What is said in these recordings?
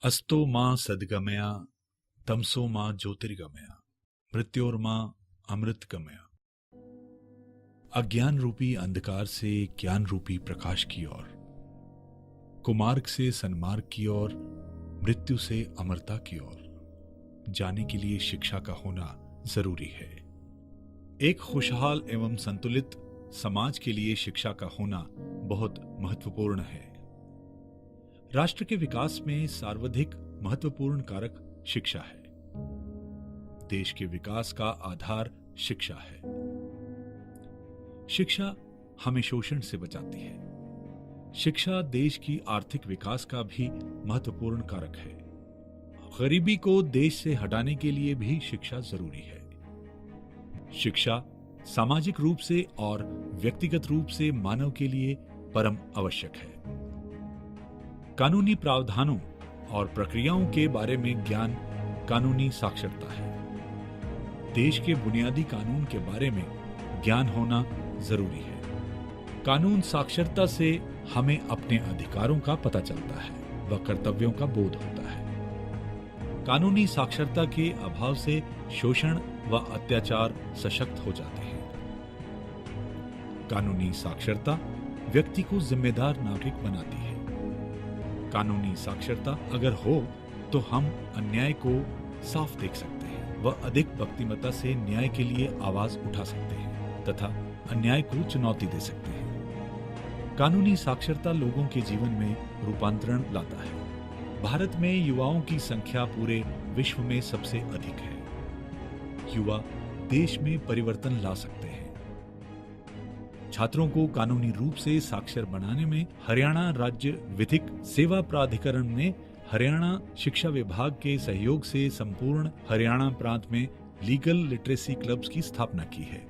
अस्तो मां सद्गमया तमसो मां ज्योतिर्गमया मृत्योर्मां अमृतगमया। अज्ञान रूपी अंधकार से ज्ञान रूपी प्रकाश की ओर, कुमार्ग से सन्मार्ग की ओर, मृत्यु से अमरता की ओर जाने के लिए शिक्षा का होना जरूरी है। एक खुशहाल एवं संतुलित समाज के लिए शिक्षा का होना बहुत महत्वपूर्ण है। राष्ट्र के विकास में सर्वाधिक महत्वपूर्ण कारक शिक्षा है। देश के विकास का आधार शिक्षा है। शिक्षा हमें शोषण से बचाती है। शिक्षा देश की आर्थिक विकास का भी महत्वपूर्ण कारक है। गरीबी को देश से हटाने के लिए भी शिक्षा जरूरी है। शिक्षा सामाजिक रूप से और व्यक्तिगत रूप से मानव के लिए परम आवश्यक है। कानूनी प्रावधानों और प्रक्रियाओं के बारे में ज्ञान कानूनी साक्षरता है। देश के बुनियादी कानून के बारे में ज्ञान होना जरूरी है। कानून साक्षरता से हमें अपने अधिकारों का पता चलता है व कर्तव्यों का बोध होता है। कानूनी साक्षरता के अभाव से शोषण व अत्याचार सशक्त हो जाते हैं। कानूनी साक्षरता व्यक्ति को जिम्मेदार नागरिक बनाती है। कानूनी साक्षरता अगर हो तो हम अन्याय को साफ देख सकते हैं व अधिक बुद्धिमत्ता से न्याय के लिए आवाज उठा सकते हैं तथा अन्याय को चुनौती दे सकते हैं। कानूनी साक्षरता लोगों के जीवन में रूपांतरण लाता है। भारत में युवाओं की संख्या पूरे विश्व में सबसे अधिक है। युवा देश में परिवर्तन ला सकते हैं। छात्रों को कानूनी रूप से साक्षर बनाने में हरियाणा राज्य विधिक सेवा प्राधिकरण ने हरियाणा शिक्षा विभाग के सहयोग से संपूर्ण हरियाणा प्रांत में लीगल लिटरेसी क्लब्स की स्थापना की है।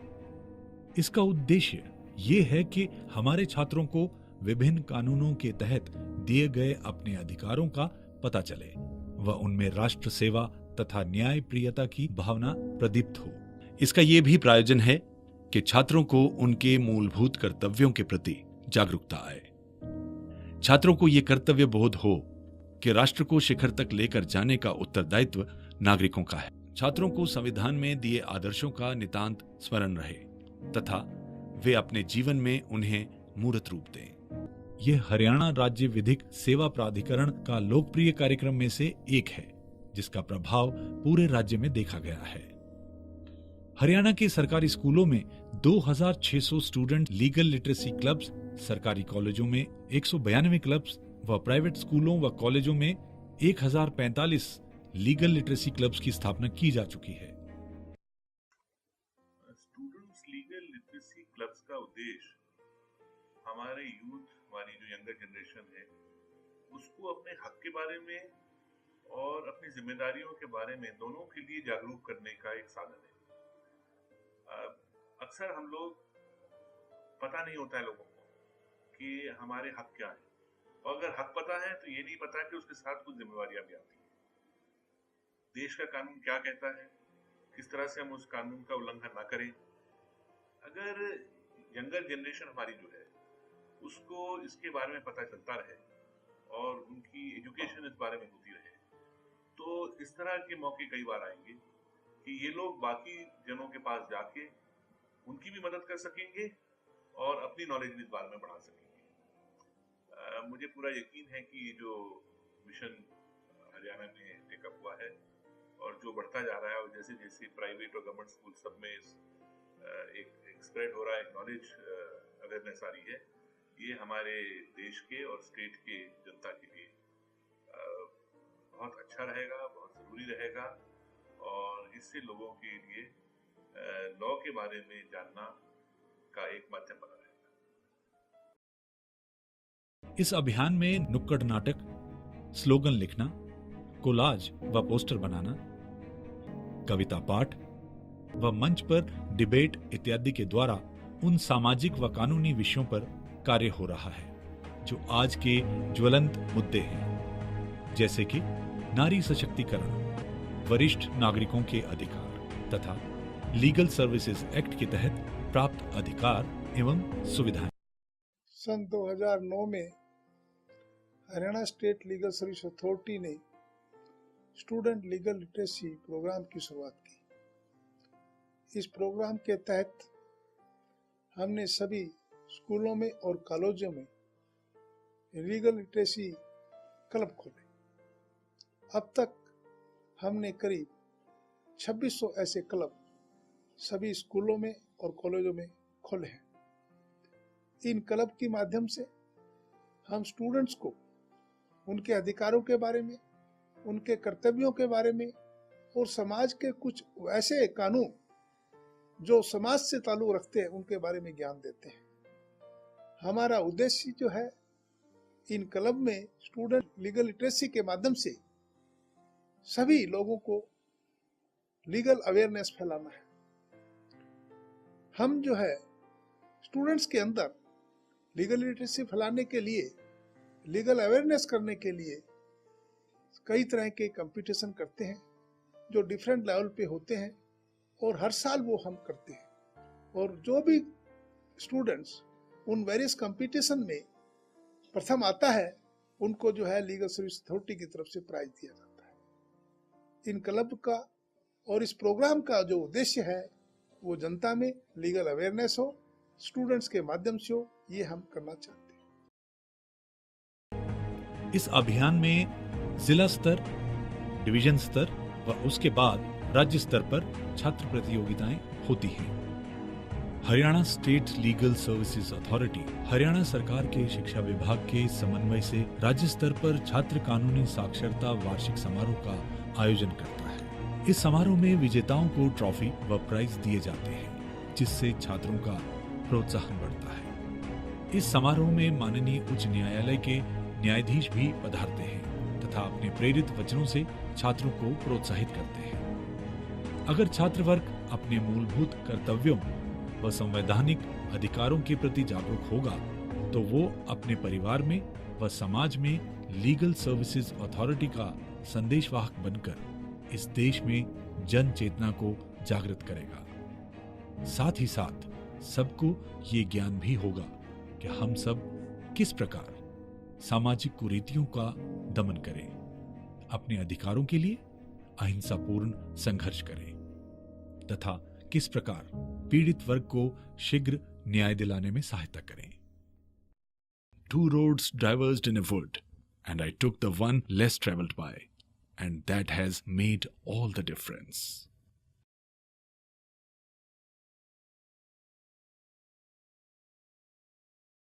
इसका उद्देश्य ये है कि हमारे छात्रों को विभिन्न कानूनों के तहत दिए गए अपने अधिकारों का पता चले व उनमें राष्ट्र सेवा तथा न्याय प्रियता की भावना प्रदीप्त हो। इसका ये भी प्रयोजन है कि छात्रों को उनके मूलभूत कर्तव्यों के प्रति जागरूकता आए। छात्रों को ये कर्तव्य बोध हो कि राष्ट्र को शिखर तक लेकर जाने का उत्तरदायित्व नागरिकों का है। छात्रों को संविधान में दिए आदर्शों का नितांत स्मरण रहे तथा वे अपने जीवन में उन्हें मूर्त रूप दें। यह हरियाणा राज्य विधिक सेवा प्राधिकरण का लोकप्रिय कार्यक्रम में से एक है जिसका प्रभाव पूरे राज्य में देखा गया है। हरियाणा के सरकारी स्कूलों में 2600 स्टूडेंट लीगल लिटरेसी क्लब्स, सरकारी कॉलेजों में 192 क्लब्स व प्राइवेट स्कूलों व कॉलेजों में 1045 लीगल लिटरेसी क्लब्स की स्थापना की जा चुकी है। स्टूडेंट्स लीगल लिटरेसी क्लब्स का उद्देश्य हमारे यूथ, हमारी जो यंगर जनरेशन है, उसको अपने हक के बारे में और अपनी जिम्मेदारियों के बारे में दोनों के लिए जागरूक करने का एक साधन है। अक्सर हम लोग पता नहीं होता है लोगों को कि हमारे हक क्या है, और अगर हक पता है तो ये नहीं पता कि उसके साथ कुछ जिम्मेवारियां भी आती हैं। देश का कानून क्या कहता है, किस तरह से हम उस कानून का उल्लंघन ना करें। अगर यंगर जनरेशन हमारी जो है उसको इसके बारे में पता चलता रहे और उनकी एजुकेशन इस बारे में होती रहे, तो इस तरह के मौके कई बार आएंगे कि ये लोग बाकी जनों के पास जाके उनकी भी मदद कर सकेंगे और अपनी नॉलेज भी इस बारे में बढ़ा सकेंगे। मुझे पूरा यकीन है कि जो मिशन हरियाणा में टेकअप हुआ है और जो बढ़ता जा रहा है, और जैसे जैसे प्राइवेट और गवर्नमेंट स्कूल सब में एक स्प्रेड हो रहा है, नॉलेज अवेयरनेस आ रही है, ये हमारे देश के और स्टेट के जनता के लिए बहुत अच्छा रहेगा, बहुत जरूरी रहेगा, और इससे लोगों के लिए लॉ के बारे में जानना का एक माध्यम बना रहेगा। इस अभियान में नुक्कड़ नाटक, स्लोगन लिखना, कोलाज व पोस्टर बनाना, कविता पाठ व मंच पर डिबेट इत्यादि के द्वारा उन सामाजिक व कानूनी विषयों पर कार्य हो रहा है जो आज के ज्वलंत मुद्दे हैं, जैसे कि नारी सशक्तिकरण, वरिष्ठ नागरिकों के अधिकार तथा लीगल सर्विसेज एक्ट के तहत प्राप्त अधिकार एवं सुविधाएं। सन 2009 में Haryana state legal service authority ने स्टूडेंट लीगल लिटरेसी प्रोग्राम की शुरुआत की। इस प्रोग्राम के तहत हमने सभी स्कूलों में और कॉलेजों में लीगल लिटरेसी क्लब खोले। अब तक हमने करीब 2600 ऐसे क्लब सभी स्कूलों में और कॉलेजों में खोले हैं। इन क्लब के माध्यम से हम स्टूडेंट्स को उनके अधिकारों के बारे में, उनके कर्तव्यों के बारे में और समाज के कुछ ऐसे कानून जो समाज से ताल्लुक रखते हैं उनके बारे में ज्ञान देते हैं। हमारा उद्देश्य जो है, इन क्लब में स्टूडेंट लीगल लिटरेसी के माध्यम से सभी लोगों को लीगल अवेयरनेस फैलाना है। हम जो है स्टूडेंट्स के अंदर लीगल लिटरेसी फैलाने के लिए, लीगल अवेयरनेस करने के लिए कई तरह के कंपटीशन करते हैं जो डिफरेंट लेवल पे होते हैं और हर साल वो हम करते हैं। और जो भी स्टूडेंट्स उन वेरियस कंपटीशन में प्रथम आता है उनको जो है लीगल सर्विस अथॉरिटी की तरफ से प्राइज दिया जाता है। इन क्लब का और इस प्रोग्राम का जो उद्देश्य है वो जनता में लीगल अवेयरनेस हो, स्टूडेंट्स के माध्यम से हो, ये हम करना चाहते हैं। इस अभियान में जिला स्तर, डिवीजन स्तर व उसके बाद राज्य स्तर पर छात्र प्रतियोगिताएं होती हैं। Haryana state legal services authority Haryana सरकार के शिक्षा विभाग के समन्वय से राज्य स्तर पर छात्र कानूनी साक्षरता वार्षिक समारोह का आयोजन करता है। इस समारोह में विजेताओं को ट्रॉफी व प्राइज दिए जाते हैं, जिससे छात्रों का प्रोत्साहन बढ़ता है। इस समारोह में माननीय उच्च न्यायालय के न्यायाधीश भी पधारते हैं तथा अपने प्रेरित वचनों से छात्रों को प्रोत्साहित करते हैं। अगर छात्र वर्ग अपने मूलभूत कर्तव्यों व संवैधानिक अधिकारों के प्रति जागरूक होगा तो वो अपने परिवार में व समाज में लीगल सर्विसेज अथॉरिटी का संदेशवाहक बनकर इस देश में जन चेतना को जागृत करेगा। साथ ही साथ सबको ये ज्ञान भी होगा कि हम सब किस प्रकार सामाजिक कुरीतियों का दमन करें, अपने अधिकारों के लिए अहिंसापूर्ण संघर्ष करें तथा किस प्रकार पीड़ित वर्ग को शीघ्र न्याय दिलाने में सहायता करें। 2 roads diverged in a wood, and I took the one less traveled by, and that has made all the difference.